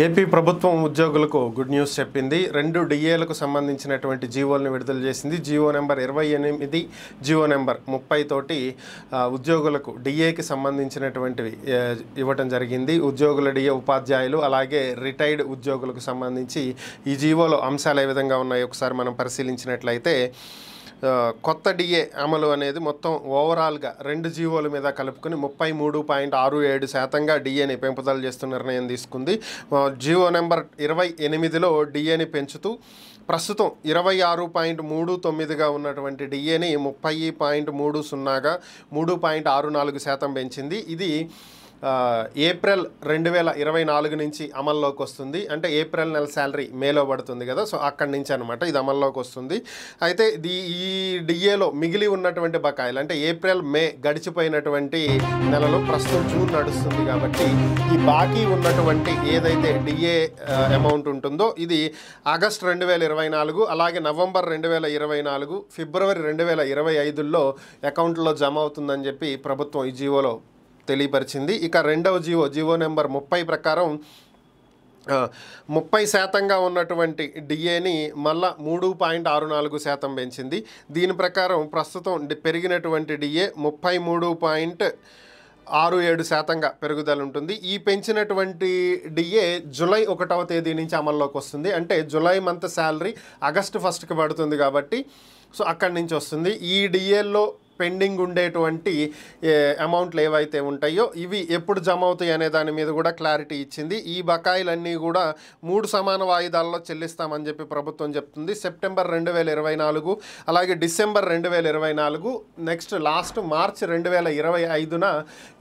AP ప్రభుత్వం ఉద్యోగులకు good news చెప్పింది. 2 డిఏలకు సంబంధించినటువంటి జీవోలను విడుదల చేసింది. జీవో నెంబర్ 28, జీవో నెంబర్ 30 తోటి ఉద్యోగులకు డిఏకి సంబంధించినటువంటివి ఇవ్వటం జరిగింది. ఉద్యోగుల డిఏ, ఉపాధ్యాయులు అలాగే రిటైర్డ్ ఉద్యోగులకు సంబంధించి ఈ జీవోలో అంశాలు ఏ విధంగా ఉన్నాయో ఒకసారి మనం పరిశీలించినట్లయితే, కొత్త డిఏ అమలు అనేది మొత్తం ఓవరాల్గా 2 జీవోల మీద కలుపుకొని 33.67% డిఏని పెంపుదల చేస్తూ నిర్ణయం తీసుకుంది. జీవో నెంబర్ 28లో డిఏని పెంచుతూ ప్రస్తుతం 26.39గా ఉన్నటువంటి డిఏని 30.30గా 3.64% పెంచింది. ఇది ఏప్రిల్ 2024 నుంచి అమల్లోకి వస్తుంది. అంటే ఏప్రిల్ నెల శాలరీ మేలో పడుతుంది కదా, సో అక్కడి నుంచి అనమాట ఇది అమల్లోకి వస్తుంది. అయితే ఈ డిఏలో మిగిలి ఉన్నటువంటి బకాయిలు అంటే ఏప్రిల్, మే గడిచిపోయినటువంటి నెలలో ప్రస్తుతం జూన్ నడుస్తుంది కాబట్టి ఈ బాకీ ఉన్నటువంటి ఏదైతే డిఏ అమౌంట్ ఉంటుందో ఇది ఆగస్ట్ 2024, అలాగే నవంబర్ 2024, ఫిబ్రవరి 2025లో అకౌంట్లో జమ అవుతుందని చెప్పి ప్రభుత్వం ఈ జీవోలో తెలియపరిచింది. ఇక రెండవ జీవో నెంబర్ 30 ప్రకారం 30% ఉన్నటువంటి డిఏని మళ్ళా 3.64% పెంచింది. దీని ప్రకారం ప్రస్తుతం పెరిగినటువంటి డిఏ 33.67%గా పెరుగుదల ఉంటుంది. ఈ పెంచినటువంటి డిఏ జూలై 1వ తేదీ నుంచి అమల్లోకి వస్తుంది. అంటే జూలై మంత్ శాలరీ ఆగస్టు 1కి పడుతుంది కాబట్టి సో అక్కడి నుంచి వస్తుంది. ఈ డిఏల్లో పెండింగ్ ఉండేటువంటి అమౌంట్లు ఏవైతే ఉంటాయో ఇవి ఎప్పుడు జమ అవుతాయి అనే దాని మీద కూడా క్లారిటీ ఇచ్చింది. ఈ బకాయిలన్నీ కూడా 3 సమాన వాయిదాల్లో చెల్లిస్తామని చెప్పి ప్రభుత్వం చెప్తుంది. సెప్టెంబర్ 2024, అలాగే డిసెంబర్ 2024, నెక్స్ట్ లాస్ట్ మార్చ్ 2025న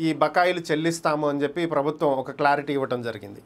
ఈ బకాయిలు చెల్లిస్తాము అని చెప్పి ప్రభుత్వం ఒక క్లారిటీ ఇవ్వటం జరిగింది.